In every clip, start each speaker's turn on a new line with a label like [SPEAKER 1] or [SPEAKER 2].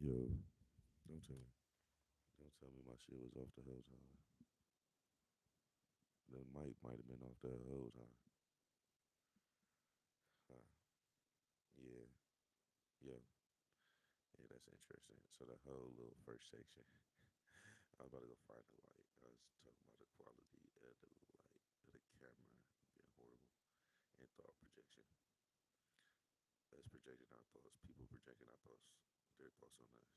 [SPEAKER 1] Yo, don't tell me. Don't tell me my shit was off the whole time. The mic might have been off the whole time. Huh. Yeah. Yo. Yeah, that's interesting. So the whole little first section, I was about to go find the light. I was talking about the quality of the light of the camera being horrible and thought projection. Us projecting our thoughts, people projecting our thoughts, their thoughts on us,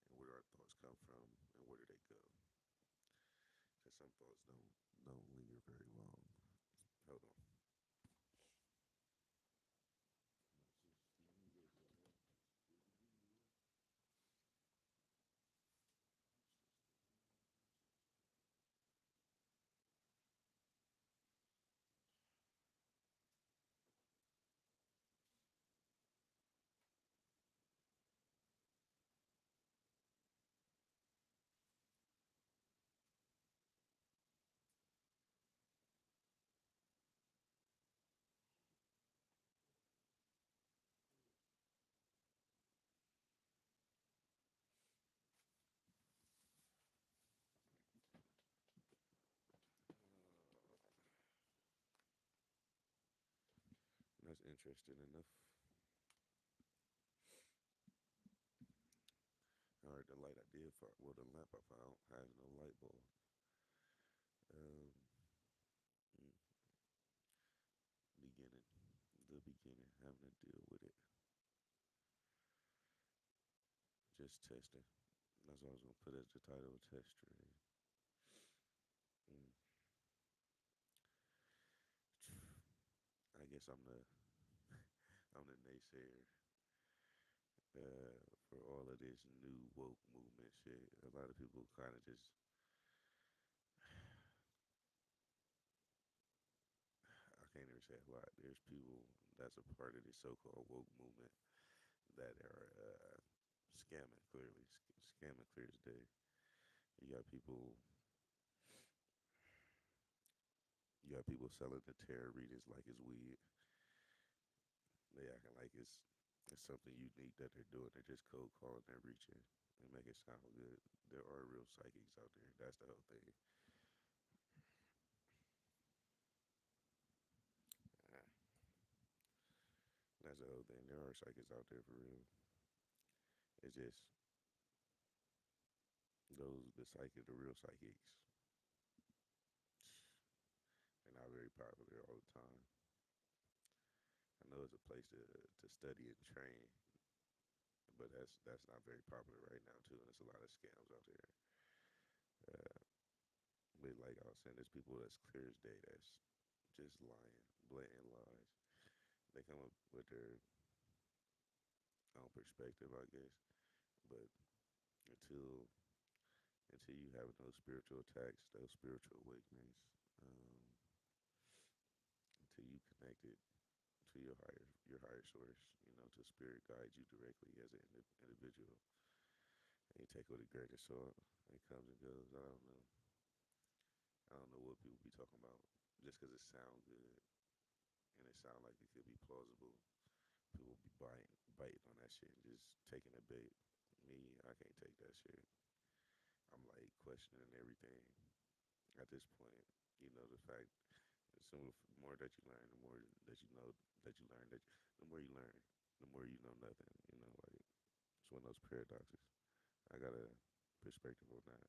[SPEAKER 1] and where do our thoughts come from and where do they go? Because some thoughts don't linger very long. Hold on. That's interesting enough. All right, the light I did find, well, the lamp I found has no light bulb. Um, mm, beginning, the beginning, having to deal with it, just testing. That's what I was gonna put as the title of test train. Mm. I guess I'm the naysayer for all of this new woke movement shit. A lot of people kind of just I can't even say a lot. There's people that's a part of this so-called woke movement that are scamming clearly, scamming clear as day. You got people You got people selling the tarot readings like it's weed. They acting like it's something unique that they're doing. They're just cold calling, they're reaching and make it sound good. There are real psychics out there. That's the whole thing. Ah, that's the whole thing. There are psychics out there for real. It's just the psychic, the real psychics, they're not very popular all the time. I know it's a place to study and train, but that's not very popular right now too. And there's a lot of scams out there. Uh, but like I was saying, there's people that's clear as day that's just lying, blatant lies. They come up with their own perspective, I guess. But until until you have those spiritual attacks, those spiritual awakenings, um, until you connect it to your higher source, to spirit guide you directly as an individual, and you take it with a grain of salt. And it comes and goes. I don't know. I don't know what people be talking about just because it sounds good and it sounds like it could be plausible. People be biting on that shit and just taking a bait. Me, I can't take that shit. I'm like questioning everything at this point. The fact the more that you learn, the more that you know that you learn that the more you learn, the more you know nothing. Like it's one of those paradoxes. I got a perspective on that.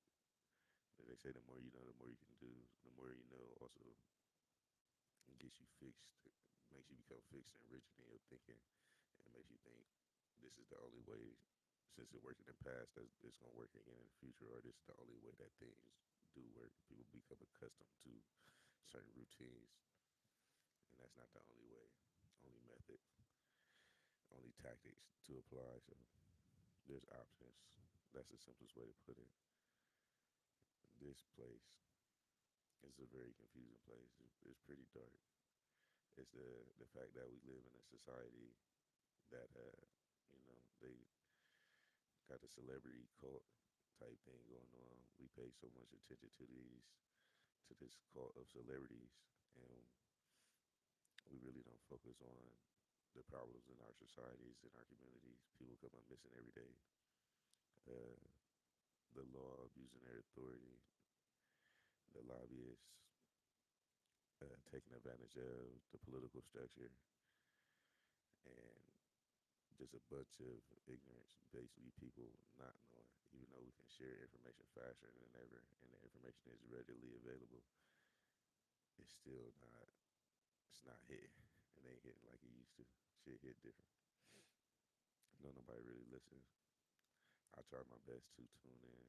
[SPEAKER 1] They say the more you know, the more you can do. The more you know also gets you fixed, makes you become fixed and rigid in your thinking, and makes you think this is the only way. Since it worked in the past, that it's gonna work again in the future, or this is the only way that things do work. People become accustomed to certain routines, and that's not the only way, only method, only tactics to apply. So there's options. That's the simplest way to put it. This place is a very confusing place. It's pretty dark. It's the fact that we live in a society that they got the celebrity cult type thing going on. We pay so much attention to this cult of celebrities, and we really don't focus on the problems in our societies, in our communities. People come up missing every day. uh, the law abusing their authority, the lobbyists taking advantage of the political structure, and just a bunch of ignorance, basically people not knowing, even though we can share information faster than ever, and the information is readily available, it's still not, it's not hitting. It ain't hitting like it used to. Shit hit different. No, nobody really listens. I try my best to tune in,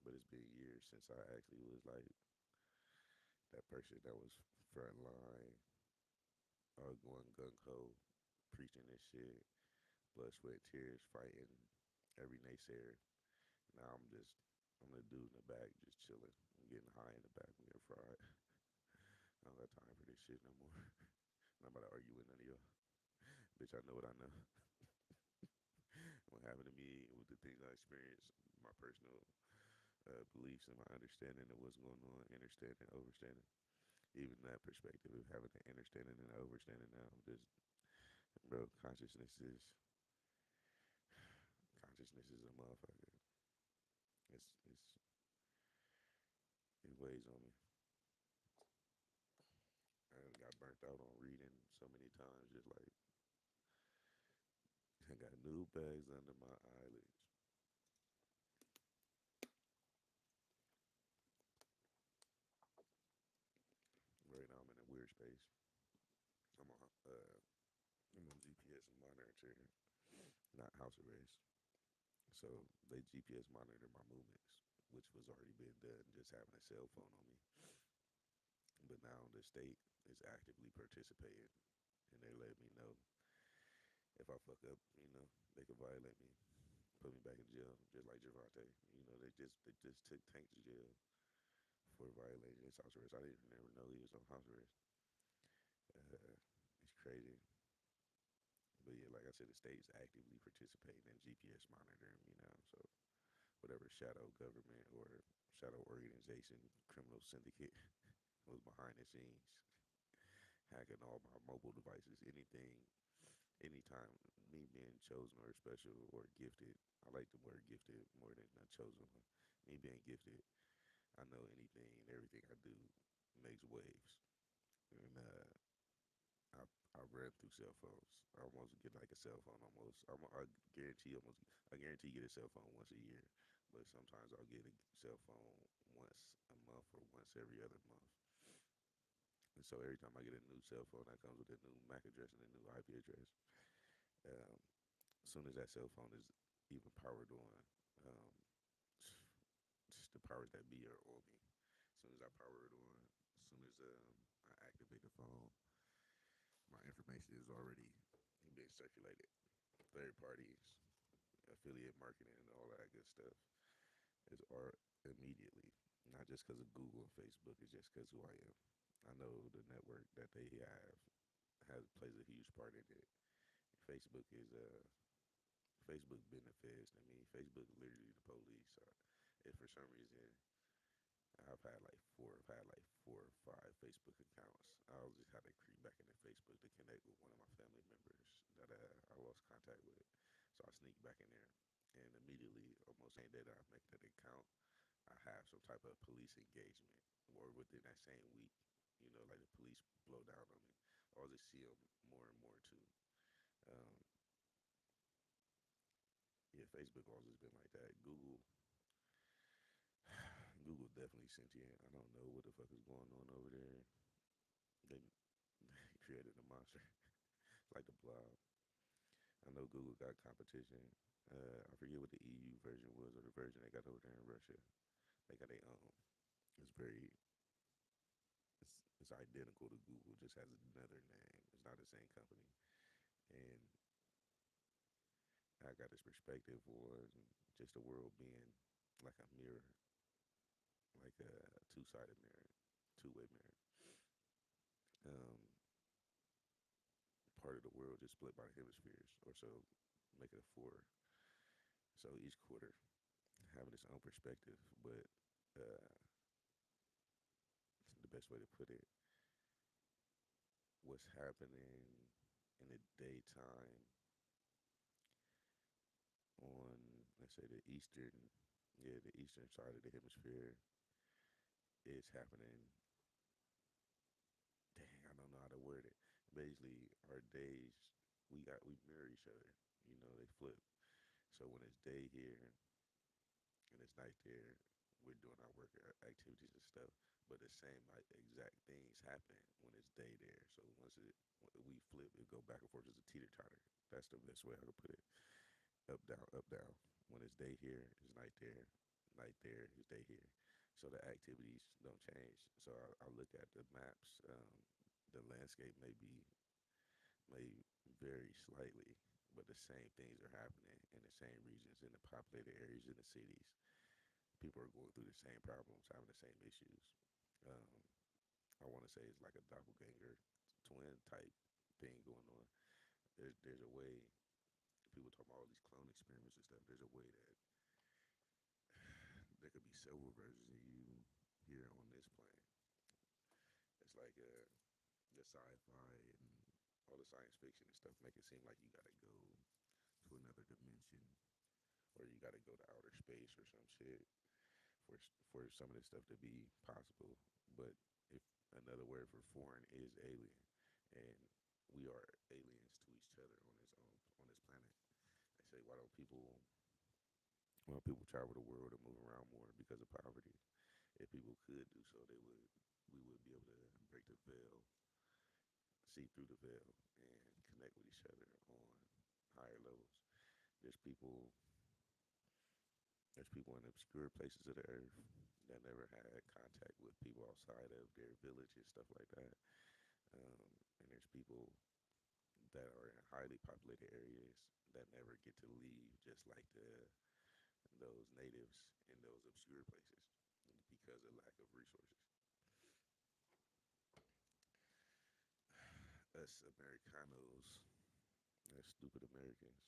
[SPEAKER 1] but it's been years since I actually was like that person that was front line, going gung ho, preaching this shit, blood, sweat, tears, fighting every naysayer. Now I'm the dude in the back just chilling. I'm getting high in the back. I'm getting fried. I don't got time for this shit no more. I'm not about to argue with none of y'all. Bitch, I know what I know. What happened to me with the things I experienced, my personal beliefs and my understanding of what's going on, understanding, overstanding. Even that perspective of having an understanding and an overstanding now, just bro, consciousness is a motherfucker. It's it weighs on me. I got burnt out on reading so many times, just like I got new bags under my eyelids. Right now, I'm in a weird space. I'm on I'm on GPS monitoring, not house arrest. So they GPS monitor my movements, which was already being done, just having a cell phone on me. But now the state is actively participating, and they let me know if I fuck up, they could violate me, put me back in jail, just like Javante. They just took Tank to jail for violating his house arrest. I didn't never know he was on house arrest. It's crazy. But yeah, like I said, the state is actively participating in GPS monitoring me now. So whatever shadow government or shadow organization, criminal syndicate was behind the scenes, hacking all my mobile devices, anything, anytime, me being chosen or special or gifted. I like the word gifted more than a chosen one. Me being gifted, I know anything and everything I do makes waves. And I I run through cell phones. I almost get like a cell phone. I guarantee I guarantee get a cell phone once a year. But sometimes I'll get a cell phone once a month or once every other month. And so every time I get a new cell phone, that comes with a new MAC address and a new IP address. Um, as soon as that cell phone is even powered on, um, just the powers that be are on me. As soon as I power it on, as soon as I activate the phone, my information is already being circulated. Third parties, affiliate marketing, and all that good stuff is art immediately. Not just because of Google and Facebook, it's just because who I am. I know the network that they have has plays a huge part in it. Facebook is Facebook benefits to me. Facebook is literally the police. If for some reason I've had like 4 or 5 Facebook accounts. I'll just have to creep back into Facebook to connect with one of my family members that I lost contact with. So I sneak back in there, and immediately, almost same day that I make that account, I have some type of police engagement, or within that same week, like the police blow down on me. I'll just see them more and more too. Um, yeah, Facebook always been like that. Google definitely sentient. I don't know what the fuck is going on over there. They created a monster like the Blob. I know Google got competition. I forget what the EU version was or the version they got over there in Russia. They got their own. It's very it's identical to Google, just has another name. It's not the same company. And I got this perspective on just the world being like a mirror, like a two-sided mirror, two-way mirror. Um, Part of the world just split by the hemispheres, or so make it a four. So each quarter having its own perspective, but uh, the best way to put it, what's happening in the daytime on, let's say the eastern side of the hemisphere is happening. Dang, I don't know how to word it. Basically, our days we mirror each other. You know, they flip. So when it's day here and it's night there, we're doing our work activities and stuff. But the same like exact things happen when it's day there. So we flip, it go back and forth as a teeter totter. That's the best way I can put it. Up down, up down. When it's day here, it's night there. Night there is day here. So the activities don't change. So I look at the maps. The landscape may vary slightly, but the same things are happening in the same regions, in the populated areas, in the cities. People are going through the same problems, having the same issues. Um, I want to say it's like a doppelganger twin type thing going on. There's a way people talk about all these clone experiments and stuff. There's a way that there could be several versions of you here on this planet. It's like the sci-fi and all the science fiction and stuff make it seem like you gotta go to another dimension or you gotta go to outer space or some shit for for some of this stuff to be possible. But if another word for foreign is alien, and we are aliens to each other on this planet. They say why don't people travel the world and move around more because of poverty? If people could do so, we would be able to break the veil, see through the veil, and connect with each other on higher levels. There's people there's people in obscure places of the earth that never had contact with people outside of their village and stuff like that. Um, and there's people that are in highly populated areas that never get to leave, just like those natives in those obscure places because of lack of resources. Us Americanos, us stupid Americans,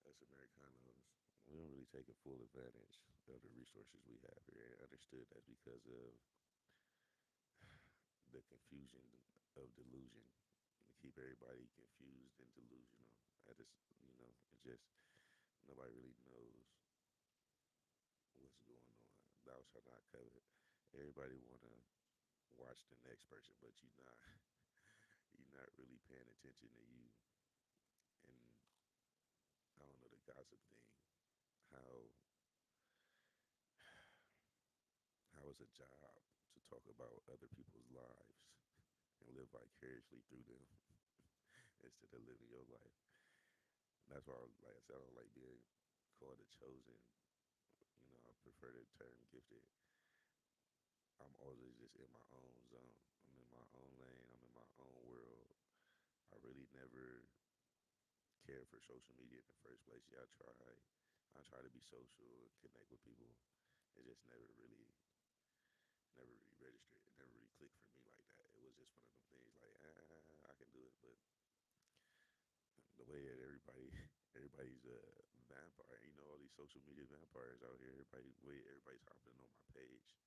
[SPEAKER 1] us Americanos, we don't really take a full advantage of the resources we have here. And understood that's because of the confusion of delusion. We keep everybody confused and delusional. I just, it just nobody really knows what's going on. Thou shalt not covet. Everybody wanna watch the next person, but you're not really paying attention to you. And I don't know the gossip thing. How how is a job to talk about other people's lives and live vicariously through them instead of living your life? And that's why, like I said, I don't like being called a chosen. I prefer the term gifted. I'm always just in my own zone. I'm in my own lane. I'm in my own world. I really never cared for social media in the first place. Yeah, I try to be social and connect with people. It just never really registered. It never really clicked for me like that. It was just one of them things like, I can do it, but the way that everybody's a vampire. All these social media vampires out here. Everybody's hopping on my page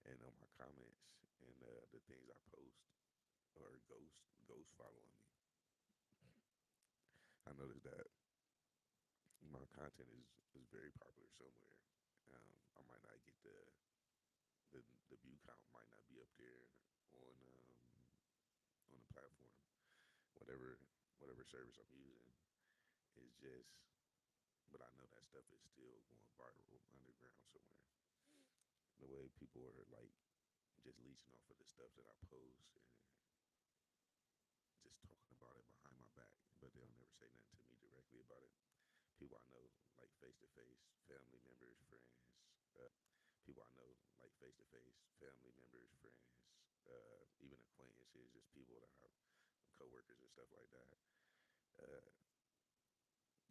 [SPEAKER 1] and on my comments and the things I post or ghost following me. I noticed that my content is very popular somewhere. I might not get the the view count might not be up there on on the platform, whatever whatever service I'm using. It's just, but I know that stuff is still going viral underground somewhere. The way people are like just leeching off of the stuff that I post and just talking about it behind my back, but they'll never say nothing to me directly about it. People I know, like face to face, family members, friends, uh, people I know, like face to face, family members, friends, even acquaintances, just people that have coworkers and stuff like that. Uh,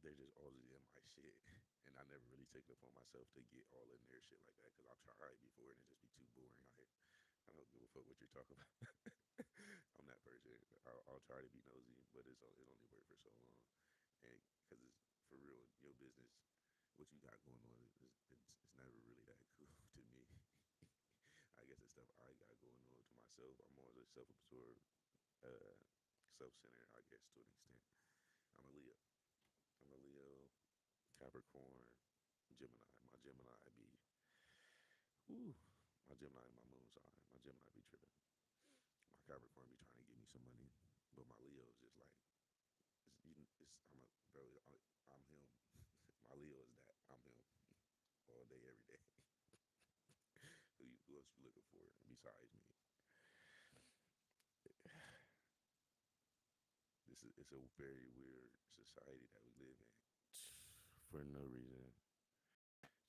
[SPEAKER 1] they're just always in my shit, and I never really took it upon myself to get all in their shit like that because I've tried before and it just be too boring. I don't give a fuck what you're talking about. I'm that person. I'll try to be nosy, but it only worked for so long. And because it's for real, your business, what you got going on, it's never really that cool to me. I guess the stuff I got going on to myself, I'm more just self-absorbed, uh, self-centered, I guess, to an extent. I'm a Leo. I'm a Leo, Capricorn, Gemini. My Gemini be, whew, my Gemini and my moon sign. My Gemini be tripping. My Capricorn be trying to give me some money, but my Leo is just like, I'm a bro. I'm him. My Leo is that. I'm him all day, every day. Who else you looking for besides me? It's a very weird society that we live in for no reason.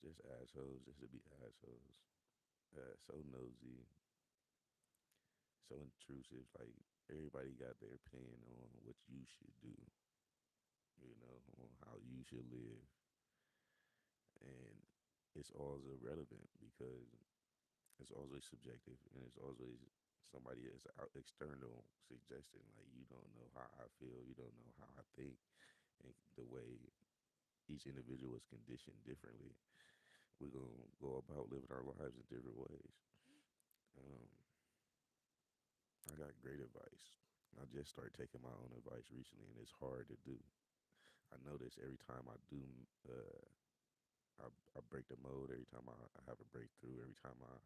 [SPEAKER 1] Just assholes, just to be assholes. So nosy, so intrusive. Like everybody got their opinion on what you should do, on how you should live, and it's always irrelevant because it's always subjective and it's always somebody that's out external suggesting like you don't know how I feel, you don't know how I think, and the way each individual is conditioned differently. We're gonna go about living our lives in different ways. Um, I got great advice. I just started taking my own advice recently, and it's hard to do. I notice every time I do, uh, I break the mode. Every time I have a breakthrough, every time I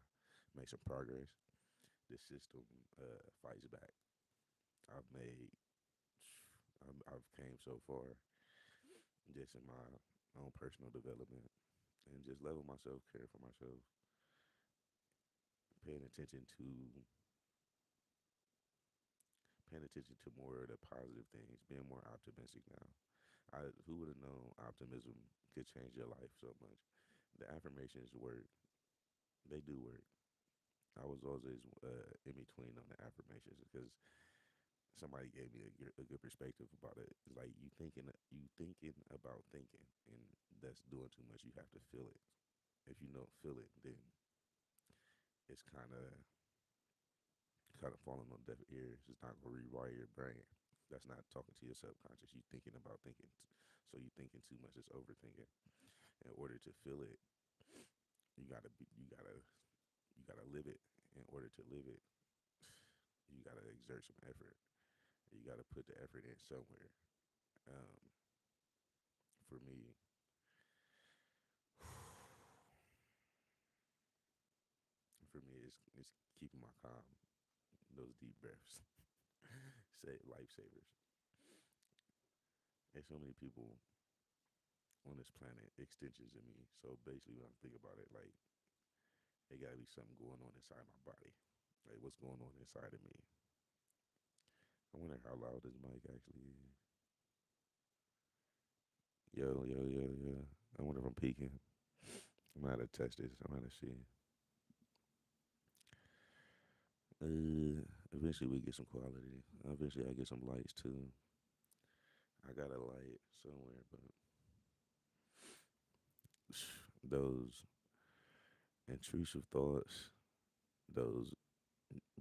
[SPEAKER 1] make some progress, the system fights back. I've made, I've came so far just in my own personal development and just level myself, care for myself, paying attention to paying attention to more of the positive things, being more optimistic now. Who would have known optimism could change your life so much? The affirmations work; they do work. I was always in between on the affirmations because somebody gave me a good perspective about it. It's like you thinking about thinking, and that's doing too much. You have to feel it. If you don't feel it, then it's kind of falling on deaf ears. It's not gonna rewire your brain. That's not talking to your subconscious. You thinking about thinking, so you thinking too much. It's overthinking. In order to feel it, you gotta live it. In order to live it, you gotta exert some effort. You gotta put the effort in somewhere. Um, for me, it's keeping my calm. Those deep breaths, say lifesavers. There's so many people on this planet, extensions of me. So basically, when I think about it, like there gotta be something going on inside my body. Like what's going on inside of me? I wonder how loud this mic actually is. Yo, yo, yo, yo. I wonder if I'm peaking. I'm gonna have to test this. I'm gonna see. Eventually we get some quality. Eventually I get some lights too. I got a light somewhere, but those intrusive thoughts, those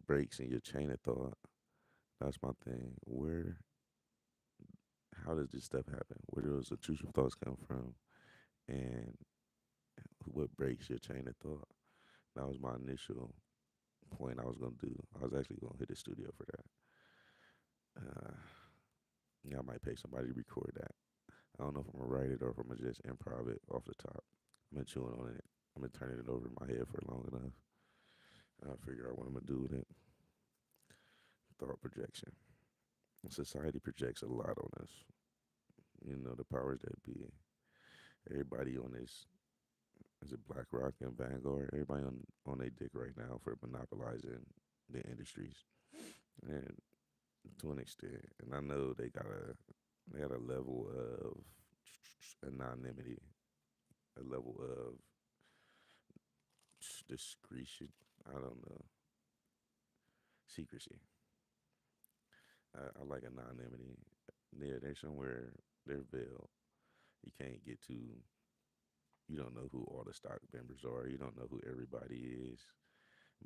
[SPEAKER 1] breaks in your chain of thought, that's my thing. How does this stuff happen? Where do those intrusive thoughts come from? And what breaks your chain of thought? That was my initial point I was gonna do. I was actually gonna hit the studio for that. Yeah, I might pay somebody to record that. I don't know if I'm gonna write it or if I'm gonna just improv it off the top. I've been chewing on it. I've been turning it over in my head for long enough. I'll figure out what I'm gonna do with it. Thought projection. Society projects a lot on us. The powers that be. Everybody on this is it BlackRock and Vanguard. Everybody on their dick right now for monopolizing the industries, and to an extent. And I know they got a level of anonymity, a level of discretion. I don't know, secrecy. I like anonymity. Yeah, they're somewhere they're veiled. You can't get to. You don't know who all the stock members are. You don't know who everybody is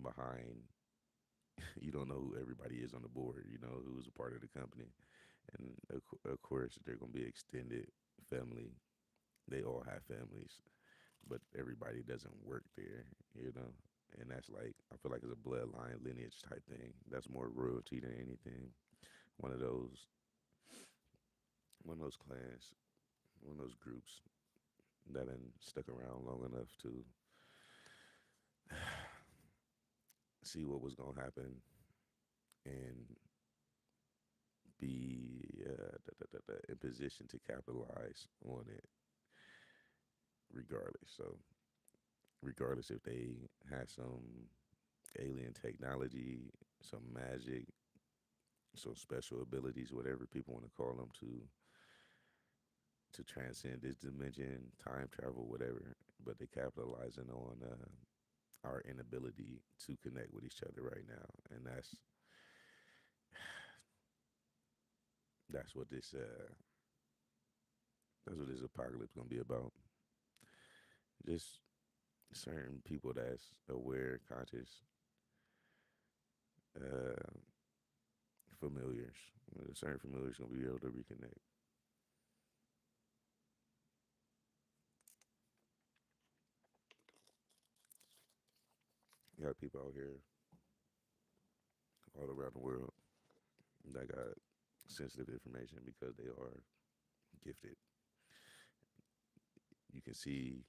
[SPEAKER 1] behind. You don't know who everybody is on the board. You know who's a part of the company, and of course they're gonna be extended family. They all have families, but everybody doesn't work there. You know, and that's like I feel like it's a bloodline lineage type thing. That's more royalty than anything. One of those one of those clans, one of those groups. that done stuck around long enough to see what was gonna happen and be in position to capitalize on it regardless. So regardless if they had some alien technology, some magic, some special abilities, whatever people want to call them, to transcend this dimension, time travel, whatever. But they capitalizing on our inability to connect with each other right now, and that's what this apocalypse gonna be about. Just certain people that's aware, conscious, uh, familiars. Certain familiars gonna be able to reconnect. You got people out here all around the world that got sensitive information because they are gifted. You can see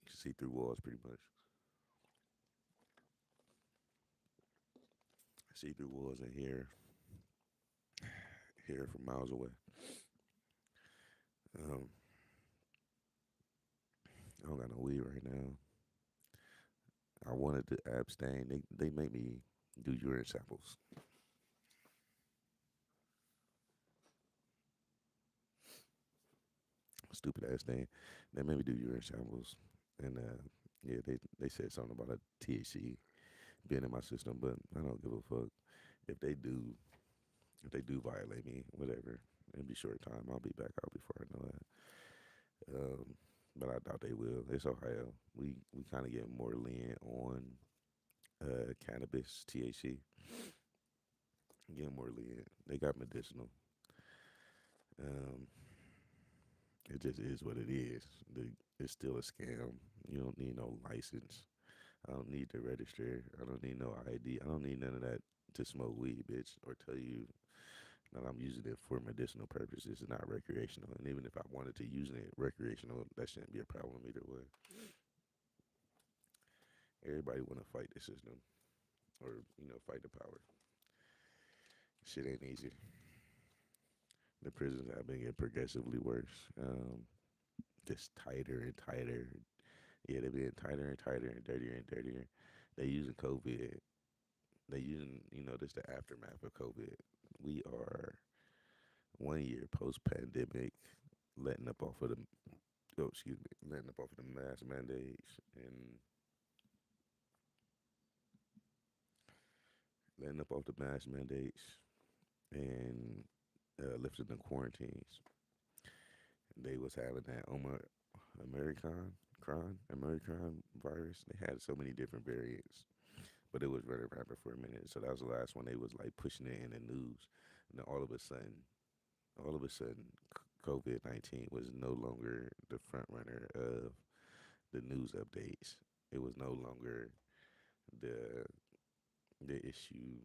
[SPEAKER 1] you can see through walls pretty much. See through walls and hear from miles away. Um, I don't got no weed right now. I wanted to abstain. They make me do urine samples. Stupid ass thing. They made me do urine samples, and yeah, they said something about a THC being in my system, but I don't give a fuck. If they do, if they do violate me, whatever. It'll be short time. I'll be back out before I know that. But I doubt they will. It's Ohio. We kind of get more lenient on cannabis, THC. Get more lenient. They got medicinal. Um, it just is what it is. It's still a scam. You don't need no license. I don't need to register. I don't need no ID. I don't need none of that to smoke weed, bitch, or tell you that I'm using it for medicinal purposes and not recreational. And even if I wanted to use it recreational, that shouldn't be a problem either way. Everybody want to fight the system or fight the power. Shit ain't easy. The prisons have been getting progressively worse. Just tighter and tighter. Yeah, they're being tighter and tighter and dirtier and dirtier. They using COVID. They using this the aftermath of COVID. We are 1 year post pandemic, letting up off of the letting up off of the mask mandates and letting up off the mask mandates and lifting the quarantines. They was having that American virus. They had so many different variants, but it was running rapid for a minute. So that was the last one. They was like pushing it in the news, and then all of a sudden, COVID-19 was no longer the front runner of the news updates. It was no longer the the issue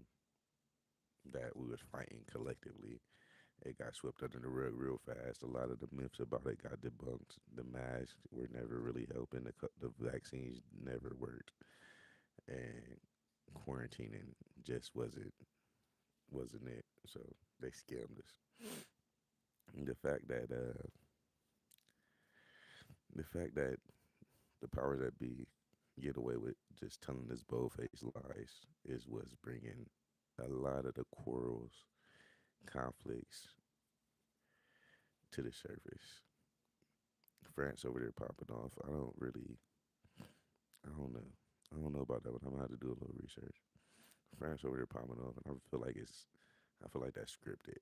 [SPEAKER 1] that we was fighting collectively. It got swept under the rug real fast. A lot of the myths about it got debunked. The masks were never really helping. The vaccines never worked, and quarantining just wasn't it. So they scammed us. And the fact that the powers that be get away with just telling us bold-faced lies is what's bringing a lot of the quarrels, conflicts to the surface. France over there popping off. I don't know. I don't know about that, but I'm gonna have to do a little research. France over there popping off, and I feel like that's scripted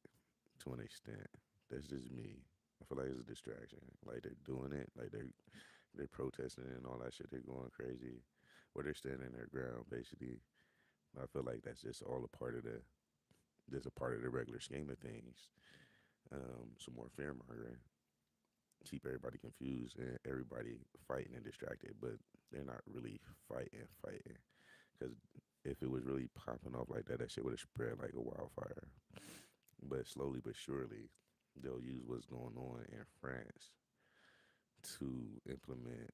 [SPEAKER 1] to an extent. That's just me. I feel like it's a distraction. Like they're doing it, like they're protesting and all that shit. They're going crazy, where they're standing their ground, basically. I feel like that's just a part of the regular scheme of things. Some more fear mongering, keep everybody confused and everybody fighting and distracted, but they're not really fighting. Because if it was really popping off like that, that shit would have spread like a wildfire. But slowly but surely, they'll use what's going on in France to implement,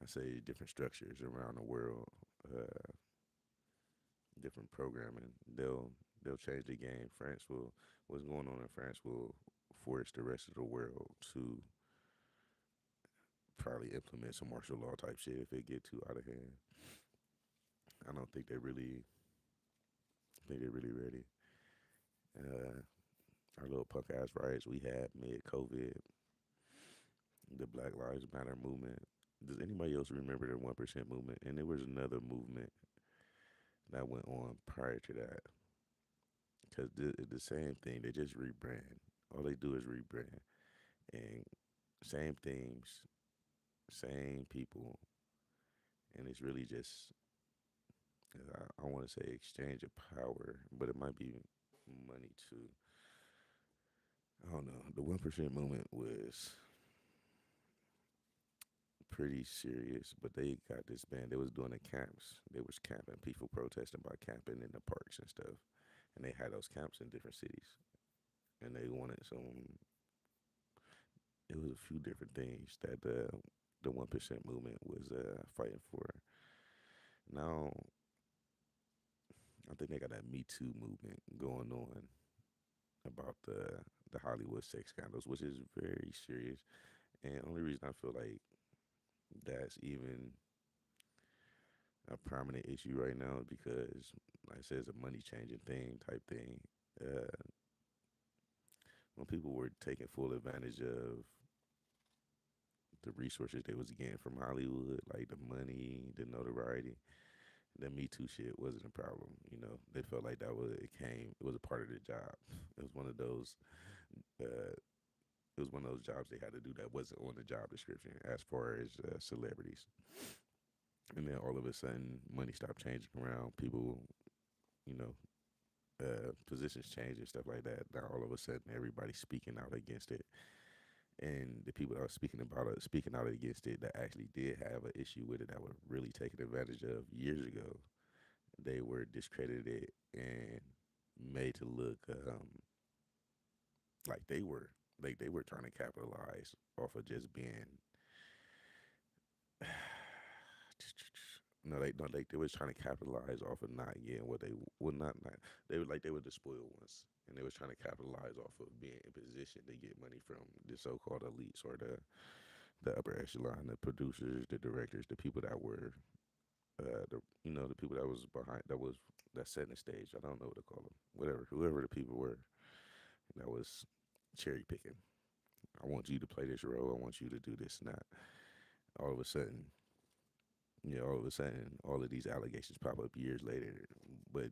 [SPEAKER 1] I say, different structures around the world, uh, different programming. They'll change the game. France will what's going on in France will force the rest of the world to probably implement some martial law type shit if it get too out of hand. I don't think they're really ready. Uh, our little punk ass riots we had mid COVID, the Black Lives Matter movement. Does anybody else remember the 1% movement? And there was another movement that went on prior to that. Because the same thing, they just rebrand. All they do is rebrand. And same themes, same people. And it's really just, I want to say exchange of power, but it might be money too. I don't know. The 1% movement was pretty serious, but they got this band. They was doing the camps. They was camping. People protesting by camping in the parks and stuff. And they had those camps in different cities. And they wanted some. It was a few different things that the 1% movement was fighting for. Now I think they got that Me Too movement going on about the Hollywood sex scandals, which is very serious. And only reason I feel like that's even a prominent issue right now because, like I said, it's a money changing thing type thing. Uh, when people were taking full advantage of the resources they was getting from Hollywood, like the money, the notoriety, the Me Too shit wasn't a problem. You know, they felt like that was it was a part of their job. It was one of those. Uh, it was one of those jobs they had to do that wasn't on the job description as far as celebrities. And then all of a sudden, money stopped changing around. People, you know, positions change and stuff like that. Now all of a sudden, everybody's speaking out against it, and the people that are speaking out against it, that actually did have an issue with it, that were really taken advantage of years ago. They were discredited and made to look like they were trying to capitalize off of just being they was trying to capitalize off of not getting what they well not they were like they were the spoiled ones, and they was trying to capitalize off of being in position to get money from the so-called elites or the upper echelon, the producers, the directors, the people that were the people that was behind that setting the stage. I don't know what to call them, whatever, whoever the people were that was cherry picking. I want you to play this role. I want you to do this and that. All of a sudden, all of a sudden, all of these allegations pop up years later. But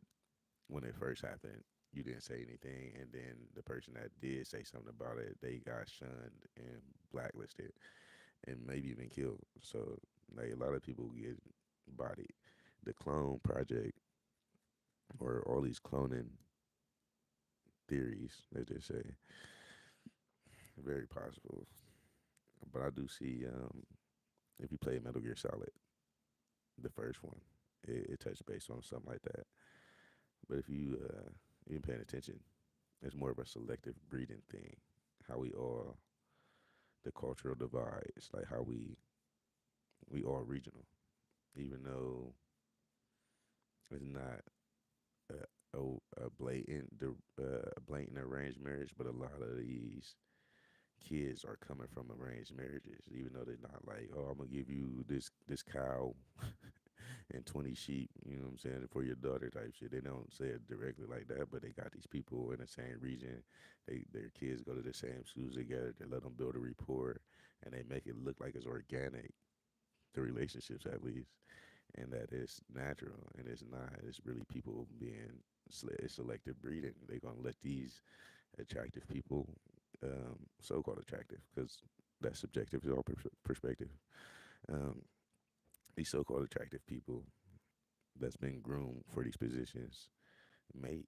[SPEAKER 1] when it first happened, you didn't say anything, and then the person that did say something about it, they got shunned and blacklisted, and maybe even killed. So, like a lot of people get bodied. The clone project, or all these cloning theories, let's just say, very possible. But I do see, if you play Metal Gear Solid, the first one, it touched base on something like that. But if you paying attention, it's more of a selective breeding thing. How we all the cultural divides, like how we all regional, even though it's not a blatant arranged marriage, but a lot of these kids are coming from arranged marriages, even though they're not like, oh, I'm gonna give you this cow and 20 sheep, you know what I'm saying, for your daughter type shit. They don't say it directly like that, but they got these people in the same region. Their kids go to the same schools together. They let them build a rapport, and they make it look like it's organic. The relationships, at least, and that it's natural, and it's not. It's really people being it's selective breeding. They're gonna let these attractive people, so-called attractive, because that's subjective to all perspective. Um, these so-called attractive people that's been groomed for these positions mate,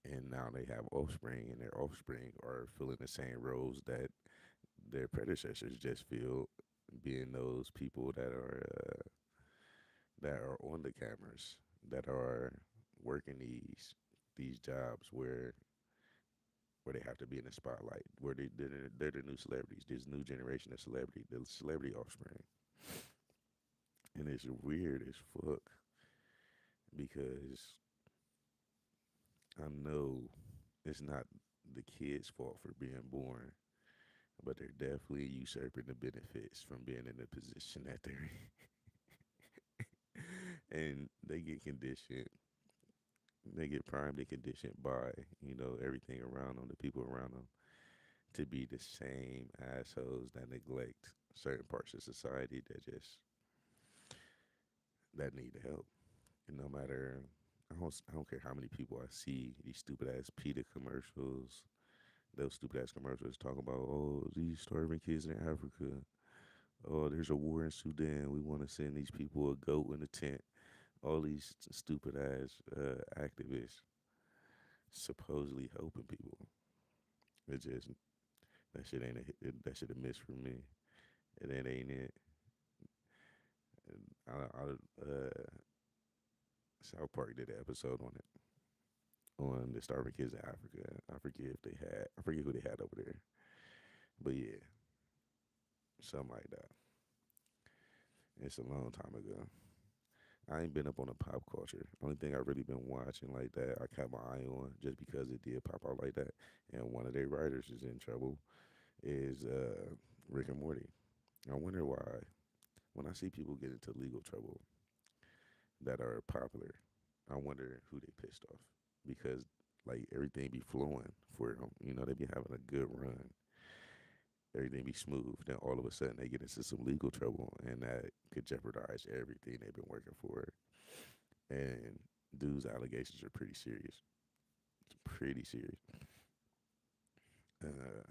[SPEAKER 1] and now they have offspring, and their offspring are filling the same roles that their predecessors just filled, being those people that are on the cameras, that are working these jobs where where they have to be in the spotlight, where they're the new celebrities, this new generation of celebrity, the celebrity offspring. And it's weird as fuck because I know it's not the kid's fault for being born, but they're definitely usurping the benefits from being in the position that they're in. And they get conditioned, they get primed and conditioned by, everything around them, the people around them, to be the same assholes that neglect certain parts of society that need the help. And no matter, I don't care how many people I see these stupid ass PETA commercials, those stupid ass commercials talking about, oh, these starving kids in Africa. Oh, there's a war in Sudan. We want to send these people a goat in a tent. All these stupid ass activists supposedly helping people. It just that shit ain't that shit a miss for me. It ain't it. South Park did an episode on it, on the starving kids in Africa. I forget who they had over there, but yeah, something like that. It's a long time ago. I ain't been up on the pop culture. Only thing I really been watching like that, I kept my eye on just because it did pop out like that. And one of their writers is in trouble. Is Rick and Morty. I wonder why when I see people get into legal trouble that are popular, I wonder who they pissed off because like everything be flowing for them. They be having a good run. Everything be smooth. Then all of a sudden they get into some legal trouble, and that could jeopardize everything they've been working for. And dude's allegations are pretty serious. Pretty serious. Uh,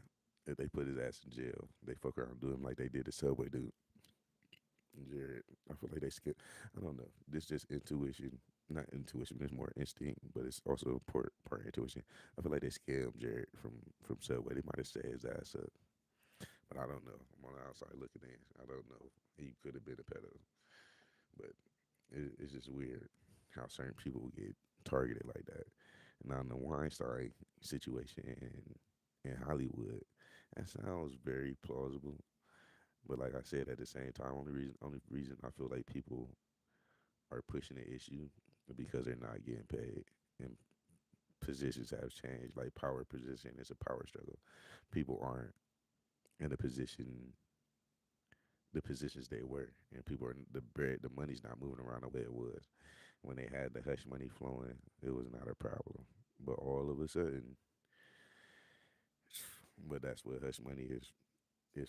[SPEAKER 1] if they put his ass in jail, they fuck around and do him like they did the Subway dude. Jared, I feel like they skip. I don't know. This just intuition, not intuition. It's more instinct, but it's also part intuition. I feel like they scammed Jared from Subway. They might have set his ass up, but I don't know. I'm on the outside looking in. I don't know. He could have been a pedo, but it's just weird how certain people get targeted like that. Now in the Weinstein situation in Hollywood, that sounds very plausible. But like I said, at the same time, only reason I feel like people are pushing the issue because they're not getting paid, and positions have changed. Like power position is a power struggle. People aren't in the positions they were, and people are the money's not moving around the way it was when they had the hush money flowing. It was not a problem, but all of a sudden, but that's what hush money is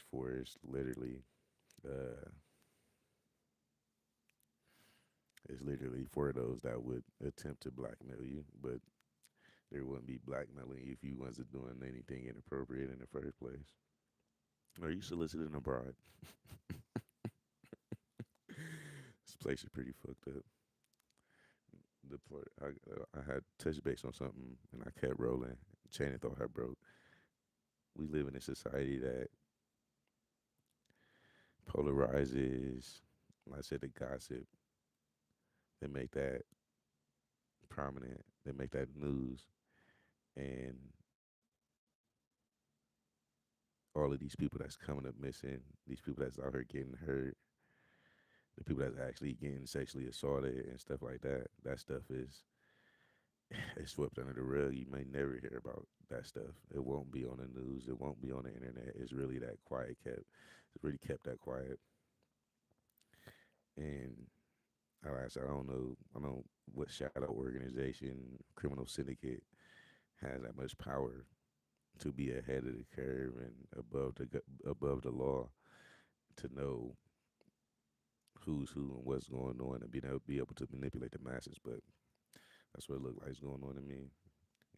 [SPEAKER 1] for. Uh, it's literally for those that would attempt to blackmail you, but there wouldn't be blackmailing you if you wasn't doing anything inappropriate in the first place. Are you soliciting a bribe? This place is pretty fucked up. The part I had touched base on something and I kept rolling. Chain of thought had broke. We live in a society that polarizes. Like I said, the gossip. They make that prominent. They make that news, and all of these people that's coming up missing, these people that's out here getting hurt, the people that's actually getting sexually assaulted and stuff like that. That stuff is it's swept under the rug. You may never hear about that stuff. It won't be on the news. It won't be on the internet. It's really that quiet. It's really kept that quiet. And like I said, I don't know. I don't know what shadow organization, criminal syndicate has that much power to be ahead of the curve and above the law to know who's who and what's going on and be able to manipulate the masses. But that's what it looked like is going on to me.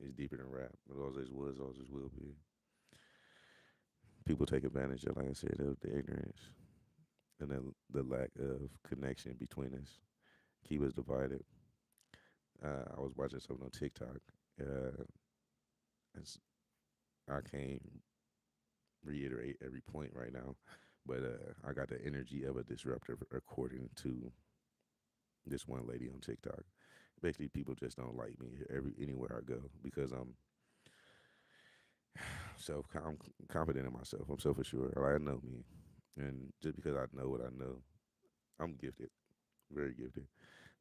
[SPEAKER 1] It's deeper than rap. It always was, always will be. People take advantage of, like I said, of the ignorance and the lack of connection between us. Keep us divided. I was watching something on TikTok. Uh, it's, I can't reiterate every point right now, but I got the energy of a disruptor according to this one lady on TikTok. Basically, people just don't like me anywhere I go because I'm confident in myself. I'm self assured. Like, I know me, and just because I know what I know, I'm gifted, very gifted.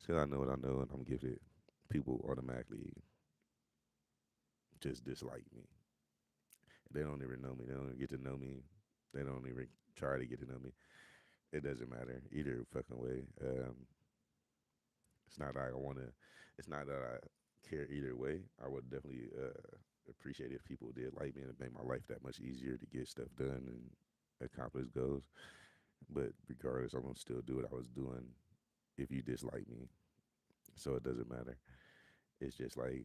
[SPEAKER 1] Because I know what I know and I'm gifted, people automatically just dislike me. They don't even know me. They don't even get to know me. They don't even try to get to know me. It doesn't matter either fucking way. It's not that I want to. It's not that I care either way. I would definitely appreciate if people did like me and it made my life that much easier to get stuff done and accomplish goals. But regardless, I'm gonna still do what I was doing if you dislike me. So it doesn't matter. It's just like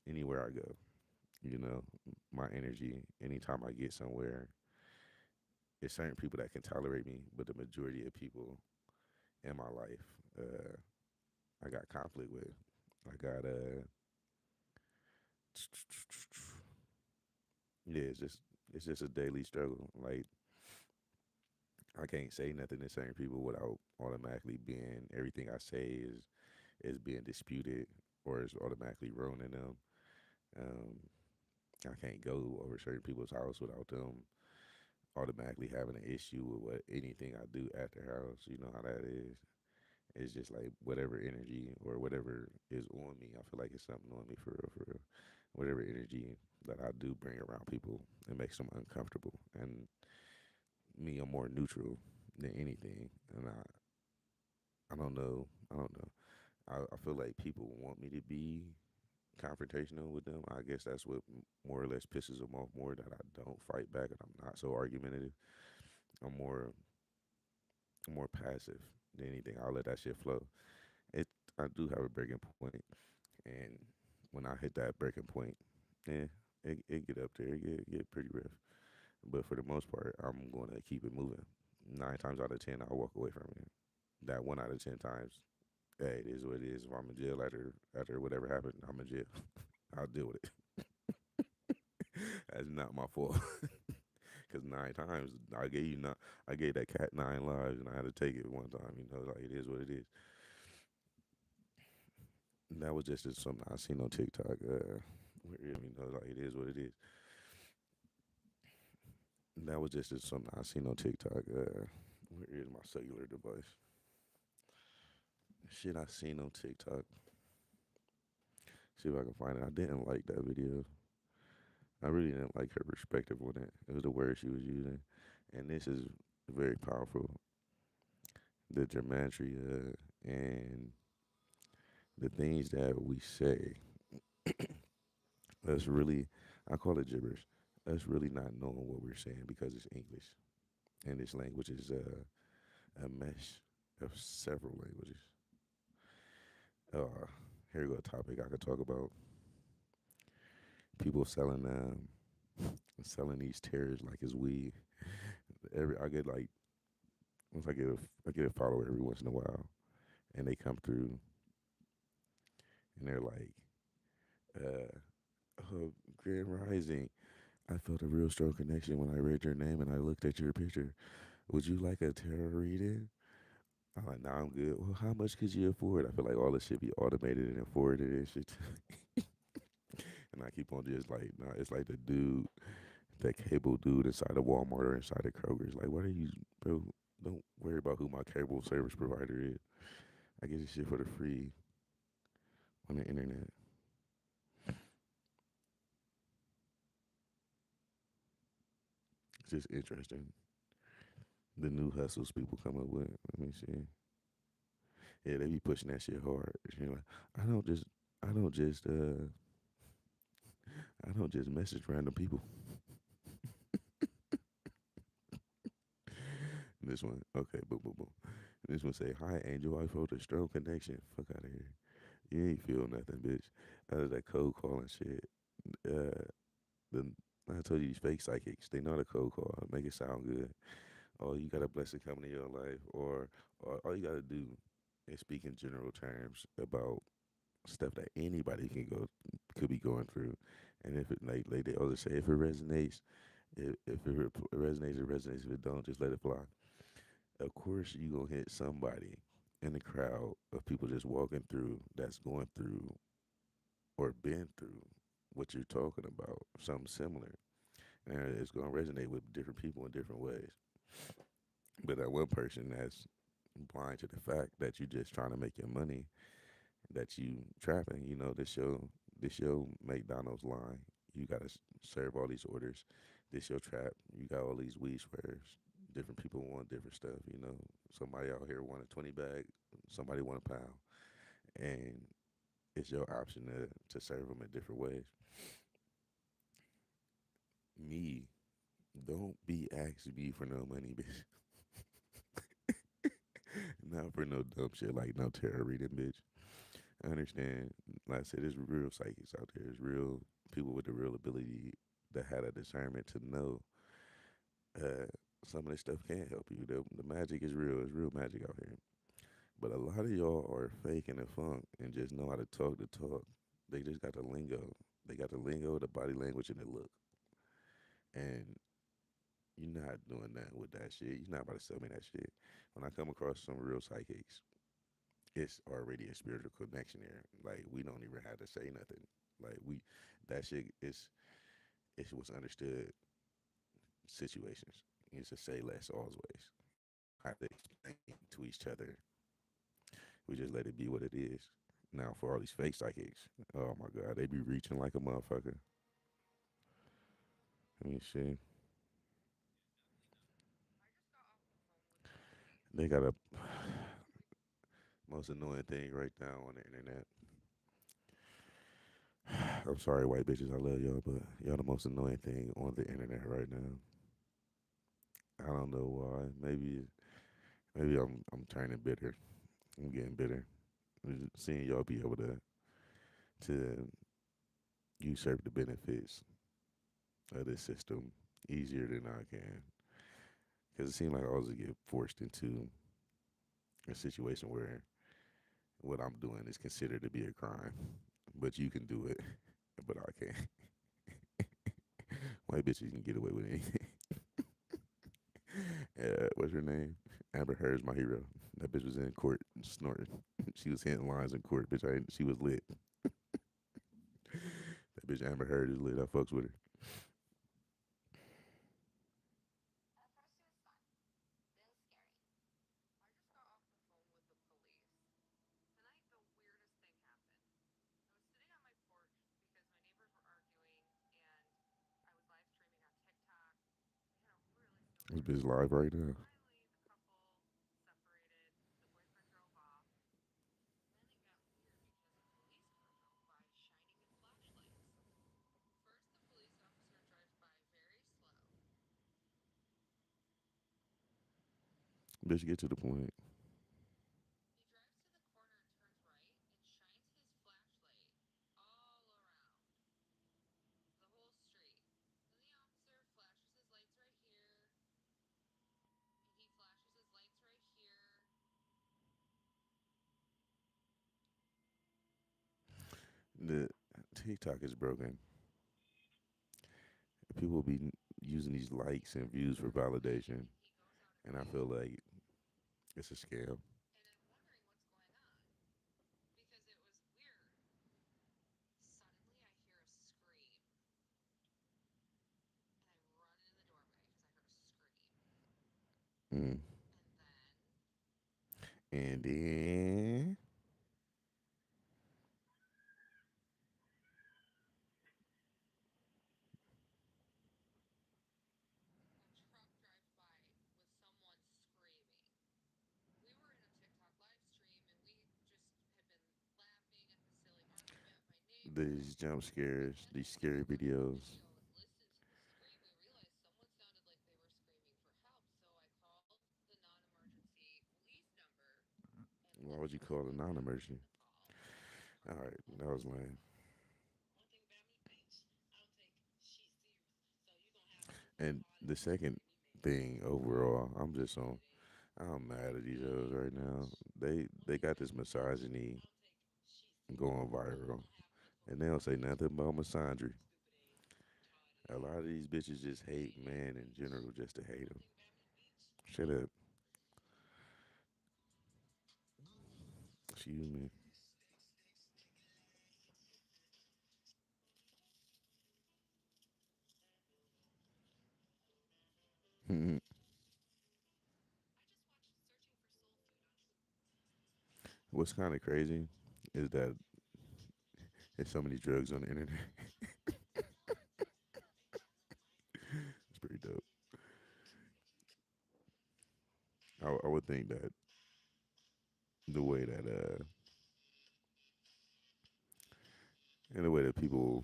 [SPEAKER 1] anywhere I go, you know, my energy. Anytime I get somewhere, it's certain people that can tolerate me, but the majority of people in my life, uh, I got conflict with. I got yeah, it's just a daily struggle. Like I can't say nothing to certain people without automatically being everything I say is being disputed or is automatically ruining them. Um, I can't go over certain people's house without them automatically having an issue with what anything I do at their house. You know how that is. It's just like whatever energy or whatever is on me. I feel like it's something on me for real, for real. Whatever energy that I do bring around people, it makes them uncomfortable. And me, I'm more neutral than anything. And I don't know. I don't know. I feel like people want me to be confrontational with them. I guess that's what more or less pisses them off more that I don't fight back and I'm not so argumentative. I'm more passive than anything. I'll let that shit flow. It I do have a breaking point, and when I hit that breaking point, yeah, it get up there, it get pretty rough. But for the most part, I'm gonna keep it moving. 9 times out of 10, I'll walk away from it. That 1 out of 10 times, hey, it is what it is. If I'm in jail after whatever happened, I'm in jail. I'll deal with it. That's not my fault. Cause 9 times I gave that cat 9 lives, and I had to take it one time. You know, like it is what it is. And that was just something I seen on TikTok. You know, like it is what it is. And that was just something I seen on TikTok. Where is my cellular device? Shit I seen on TikTok. See if I can find it. I didn't like that video. I really didn't like her perspective on it. It was the word she was using, and this is very powerful. The gematria and the things that we say. Us really, I call it gibberish. Us really not knowing what we're saying because it's English, and this language is a mesh of several languages. Uh, here we go. A topic I could talk about: people selling these terrors like it's weed. Every I get like once I get a follower every once in a while, and they come through and they're like, uh, "Oh, Grand Rising, I felt a real strong connection when I read your name and I looked at your picture. Would you like a tarot reading?" I'm like, "Nah, I'm good." Well, how much could you afford? I feel like all this should be automated and forwarded and shit. And I keep on just like, nah, it's like the dude, that cable dude inside of Walmart or inside of Kroger's. Like, why do you, bro? Don't worry about who my cable service provider is. I get this shit for the free on the internet. It's just interesting. The new hustles people come up with. Let me see. Yeah, they be pushing that shit hard. You know, like, I don't just, I don't just, I don't just message random people. This one, okay, boom, boom, boom. This one say, "Hi, Angel. I felt a strong connection." Fuck out of here. You ain't feel nothing, bitch. Out of that cold calling shit. Uh, the I told you these fake psychics. They know the cold call. Make it sound good. Oh, you got a blessing coming in your life, or all you gotta do is speak in general terms about stuff that anybody could be going through. And if it like they always say, if it resonates, if it resonates, it resonates. If it don't, just let it fly. Of course, you gonna hit somebody in the crowd of people just walking through that's going through or been through what you're talking about, something similar. and it's gonna resonate with different people in different ways. But that one person that's blind to the fact that you just trying to make your money, that you trapping. This your McDonald's line. You gotta serve all these orders. This your trap. You got all these weed squares. Different people want different stuff. Somebody out here want a 20 bag. Somebody want a pound, and it's your option to serve them in different ways. Me, don't be asking me for no money, bitch. Not for no dumb shit like no tarot reading, bitch. I understand. Like I said, there's real psychics out there. There's real people with the real ability that had a discernment to know uh, some of this stuff can't help you. The magic is real. It's real magic out here. But a lot of y'all are fake and a funk and just know how to talk the talk. They just got the lingo. They got the lingo, the body language, and the look. And you're not doing that with that shit. You're not about to sell me that shit. When I come across some real psychics, it's already a spiritual connection there. Like we don't even have to say nothing. Like that shit is it was understood situations. It's a say less always. We don't have to explain to each other. We just let it be what it is. Now for all these fake psychics, oh my god, they be reaching like a motherfucker. Let me see. They got a most annoying thing right now on the internet. I'm sorry, white bitches, I love y'all, but y'all the most annoying thing on the internet right now. I don't know why. Maybe I'm turning bitter. I'm getting bitter. Seeing y'all be able to usurp the benefits of this system easier than I can. Because it seems like I always get forced into a situation where what I'm doing is considered to be a crime, but you can do it, but I can't. White bitches can get away with anything. What's her name? Amber Heard's my hero. That bitch was in court snorting. She was hitting lines in court. Bitch, she was lit. That bitch Amber Heard is lit. I fucks with her. This bitch live right now. Bitch, get to the point. The TikTok is broken. People be using these likes and views for validation, and I feel like it's a scam. Mm. And then these jump scares, these scary videos. Why would you call it non-emergency? All right, that was lame. And the second thing overall, I'm mad at these hoes right now. They got this misogyny going viral, and they don't say nothing about misandry. A lot of these bitches just hate men in general just to hate them. Shut up. Excuse me. What's kind of crazy is that there's so many drugs on the internet. It's pretty dope. I would think that the way that in the way that people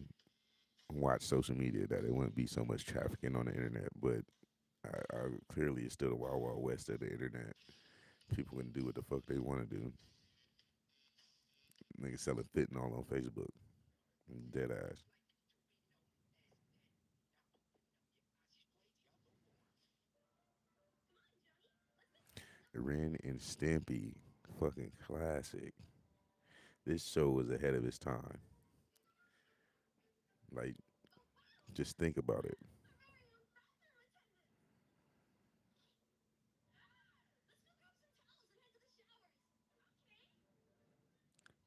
[SPEAKER 1] watch social media, that it wouldn't be so much trafficking on the internet, but clearly it's still the wild wild west of the internet. People can do what the fuck they want to do. Niggas selling fentanyl on Facebook. Dead ass. Ren and Stimpy, fucking classic. This show was ahead of its time. Like, just think about it.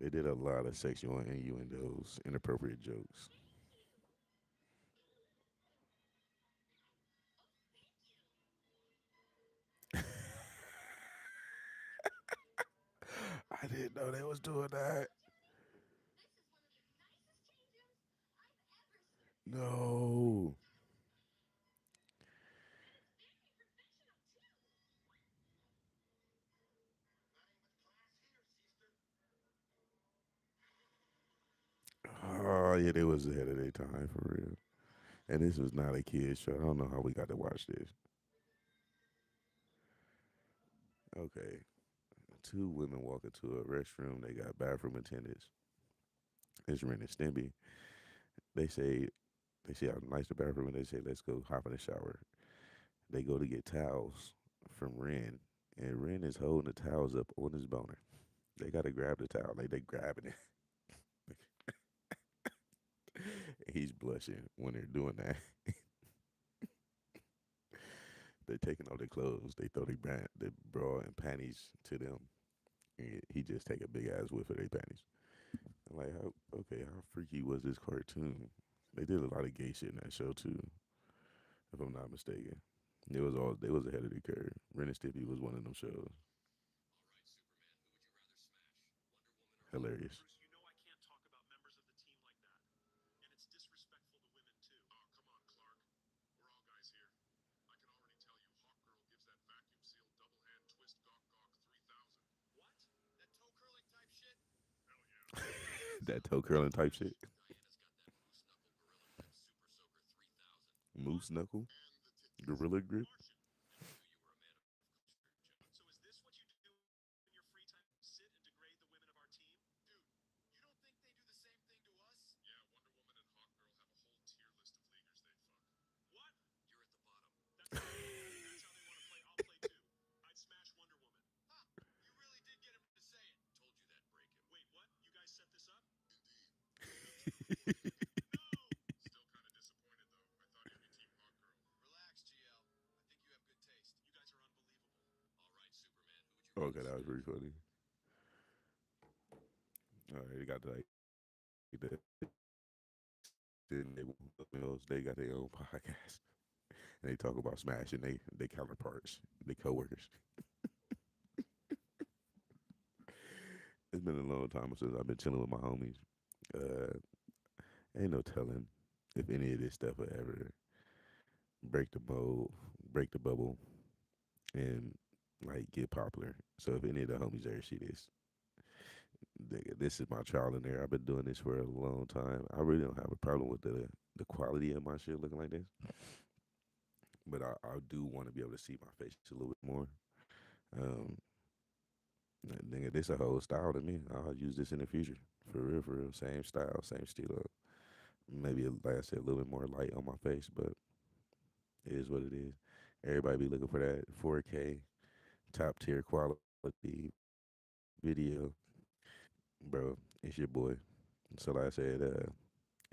[SPEAKER 1] They did a lot of sexual innuendos, inappropriate jokes. I didn't know they was doing that. No. Oh yeah, they was ahead of their time for real. And this was not a kid show. I don't know how we got to watch this. Okay, two women walk into a restroom. They got bathroom attendants. It's Ren and Stimpy. They say they see how nice the bathroom, and they say let's go hop in the shower. They go to get towels from Ren, and Ren is holding the towels up on his boner. They gotta grab the towel, like they grabbing it. He's blushing when they're doing that. They're taking off their clothes. They throw their bra and panties to them. And he just take a big ass whiff of their panties. I'm like, okay, how freaky was this cartoon? They did a lot of gay shit in that show too, if I'm not mistaken. They was ahead of the curve. Ren and Stimpy was one of them shows. Hilarious. That toe curling type shit. Moose knuckle, gorilla grip. Okay, that was pretty funny. All right, they got like the they got their own podcast. And they talk about smashing they counterparts, they coworkers. It's been a long time since I've been chilling with my homies. Uh, ain't no telling if any of this stuff will ever break the mold, break the bubble, and like get popular. So if any of the homies ever see this, this is my trial and error. I've been doing this for a long time. I really don't have a problem with the quality of my shit looking like this, but I do want to be able to see my face a little bit more. Um, nigga, this a whole style to me. I'll use this in the future. For real, for real. Same style, same stilo. Maybe, like I said, a little bit more light on my face, but it is what it is. Everybody be looking for that 4K, top tier quality video. Bro, it's your boy. So, like I said,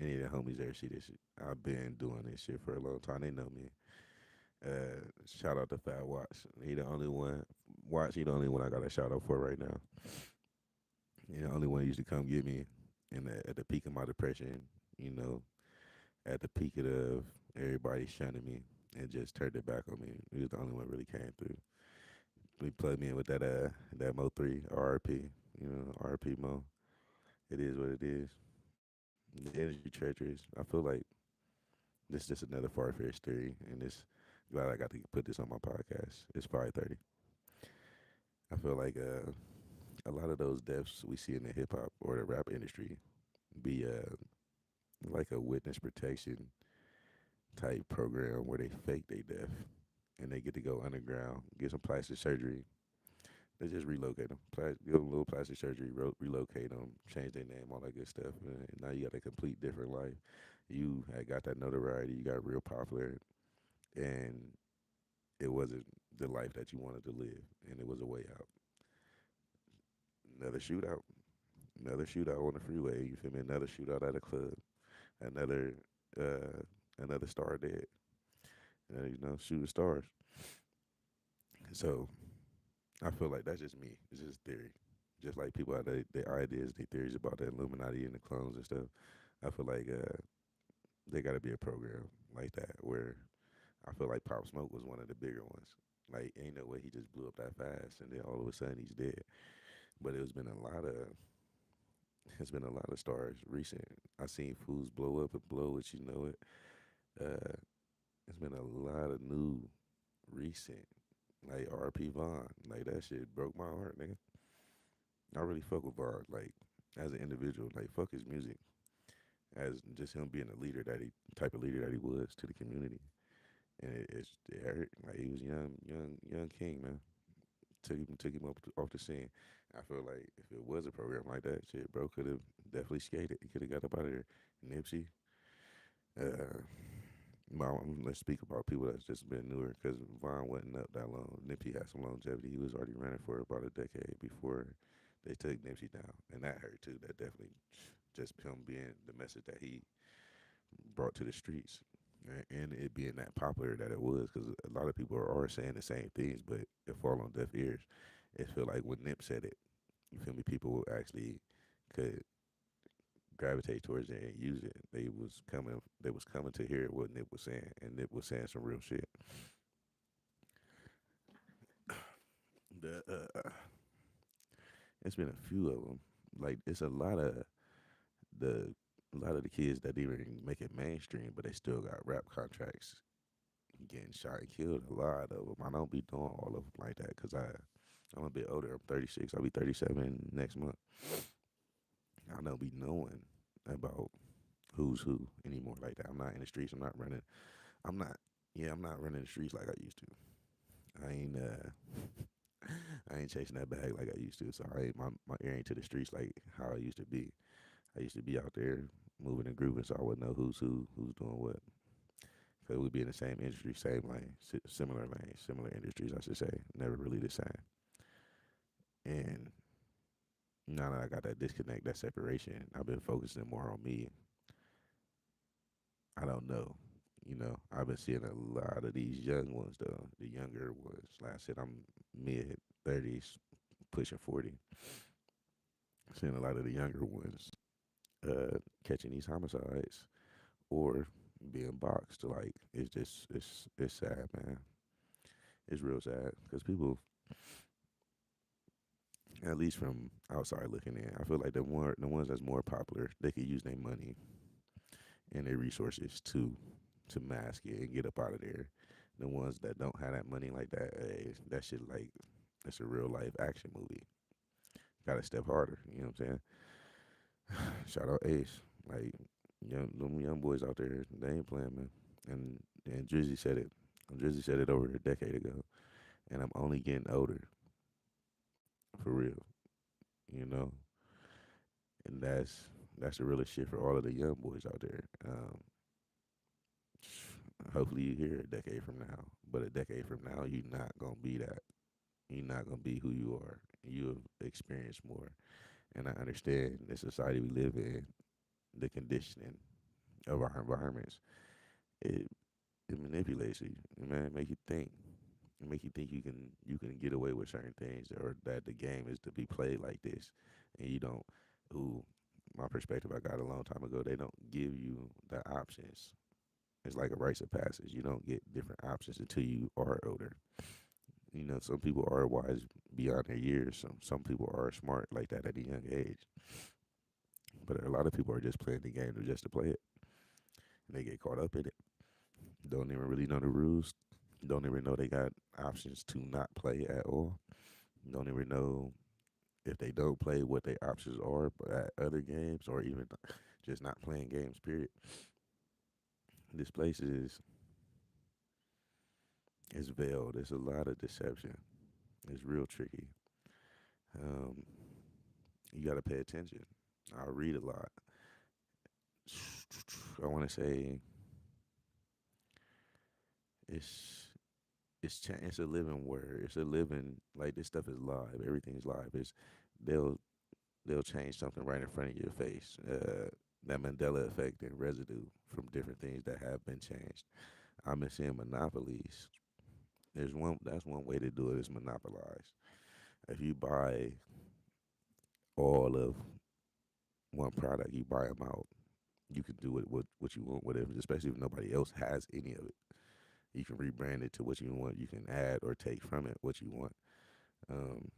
[SPEAKER 1] any of the homies there see this shit. I've been doing this shit for a long time. They know me. Shout out to Fat Watch. He the only one. Watch, he the only one I got a shout out for right now. He the only one used to come get me at the peak of my depression, you know, at the peak of everybody shunning me and just turned it back on me. He was the only one really came through. He plugged me in with that Mo3 RRP. RP Mo. It is what it is. The energy treacherous. I feel like this is just another far fetched theory, and this glad I got to put this on my podcast. It's 5:30. I feel like a lot of those deaths we see in the hip hop or the rap industry be like a witness protection type program where they fake their death and they get to go underground, get some plastic surgery. They just relocate them, give them a little plastic surgery, relocate them, change their name, all that good stuff. And now you got a complete different life. You had got that notoriety, you got real popular, and it wasn't the life that you wanted to live, and it was a way out. Another shootout, another shootout on the freeway. You feel me? Another shootout at a club. Another uh, another star dead. Shooting stars. So I feel like that's just me. It's just theory. Just like people have their ideas, their theories about the Illuminati and the clones and stuff. I feel like they got to be a program like that where I feel like Pop Smoke was one of the bigger ones. Like ain't no way he just blew up that fast and then all of a sudden he's dead. But it's been a lot of stars recent. I seen fools blow up and blow it, you know it. Uh, it's been a lot of new recent like R.P. Vaughn. Like that shit broke my heart, nigga. I really fuck with Vaughn, like as an individual, like fuck his music, as just him being a leader that he type of leader that he was to the community, and it hurt. Like he was young king man. Took him off the scene. I feel like if it was a program like that, shit, bro could have definitely skated. He could have got up out of there. Nipsey. Uh, let's speak about people that's just been newer because Vaughn wasn't up that long. Nipsey had some longevity. He was already running for about a decade before they took Nipsey down, and that hurt too. That definitely just him being the message that he brought to the streets, and it being that popular that it was, because a lot of people are saying the same things, but it fall on deaf ears. It feel like when Nip said it, you feel me? People actually could gravitate towards it and use it. They was coming to hear what Nip was saying, and Nip was saying some real shit. The It's been a few of them. Like it's the a lot of the kids that didn't even make it mainstream, but they still got rap contracts, getting shot and killed. A lot of them. I don't be doing all of them like that because I'm a bit older. I'm 36. I'll be 37 next month. I don't be knowing about who's who anymore like that. I'm not in the streets. I'm not running. I'm not. Yeah, I'm not running the streets like I used to. I ain't. I ain't chasing that bag like I used to. So my ear ain't to the streets like how I used to be. I used to be out there moving and grooving, so I wouldn't know who's doing what. Cause we'd be in the same industry, same lane, similar lanes, similar industries, I should say. Never really the same. And now that I got that disconnect, that separation, I've been focusing more on me. I don't know. I've been seeing a lot of these young ones though, the younger ones. Like I said, I'm mid 30s, pushing 40. Seeing a lot of the younger ones catching these homicides or being boxed. Like it's sad, man. It's real sad because people, at least from outside looking in, I feel like the ones that's more popular, they could use their money and their resources to mask it and get up out of there. The ones that don't have that money like that, that shit like it's a real life action movie. Got to step harder. You know what I'm saying? Shout out Ace. Like them young boys out there, they ain't playing, man. And Drizzy said it. Drizzy said it over a decade ago, and I'm only getting older, for real. You know, and that's the realest shit for all of the young boys out there. Hopefully you hear a decade from now, but a decade from now you're not gonna be that. You're not gonna be who you are. You have experienced more, and I understand the society we live in, the conditioning of our environments. It it manipulates you, man. It make you think. It make you think you can get away with certain things, or that the game is to be played like this, and you don't. Ooh, my perspective I got a long time ago. They don't give you the options. It's like a rites of passage. You don't get different options until you are older. some people are wise beyond their years. Some people are smart like that at a young age. But a lot of people are just playing the game just to play it. And they get caught up in it. Don't even really know the rules. Don't even know they got options to not play at all. Don't even know if they don't play what their options are at other games or even just not playing games, period. This place is veiled. There's a lot of deception. It's real tricky. Um, you got to pay attention. I read a lot. I want to say it's it's a living word. It's a living, like, this stuff is live. Everything's live. They'll they'll change something right in front of your face. That Mandela effect and residue from different things that have been changed. I've been seeing monopolies. That's one way to do it is monopolize. If you buy all of one product, you buy them out. You can do it with what you want, whatever. Especially if nobody else has any of it, you can rebrand it to what you want. You can add or take from it what you want. Um,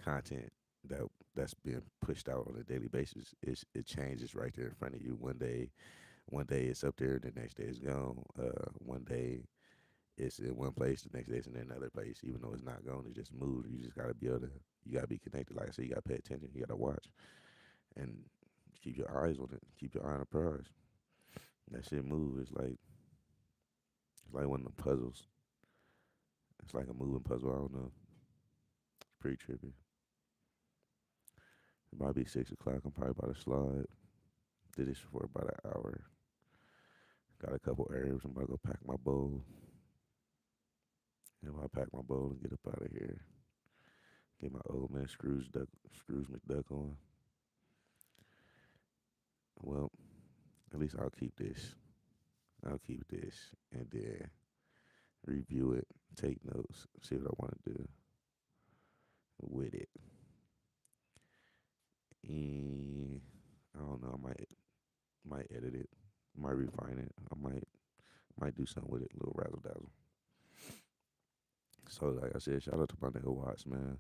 [SPEAKER 1] Content that that's being pushed out on a daily basis, it changes right there in front of you. One day it's up there, the next day it's gone. One day it's in one place, the next day it's in another place. Even though it's not gone, it just moved. You just gotta be able to. You gotta be connected. Like I said, you gotta pay attention. You gotta watch and keep your eyes on it. Keep your eye on the prize. That shit move. It's like one of the puzzles. It's like a moving puzzle. I don't know. It's pretty trippy. It might be 6 o'clock. I'm probably about to slide. Did this for about an hour. Got a couple herbs. I'm about to go pack my bowl. And I pack my bowl and get up out of here. Get my old man Scrooge McDuck on. Well, at least I'll keep this. I'll keep this and then review it, take notes, see what I want to do with it. And I don't know. I might edit it. Might refine it. I might do something with it. A little razzle dazzle. So like I said, shout out to my nigga Watts, man.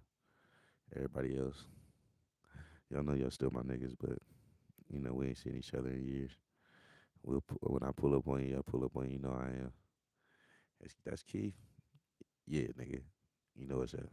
[SPEAKER 1] Everybody else, y'all know y'all still my niggas, but we ain't seen each other in years. When I pull up on you, I pull up on you. You know I am. That's Keith. Yeah, nigga. You know what's up.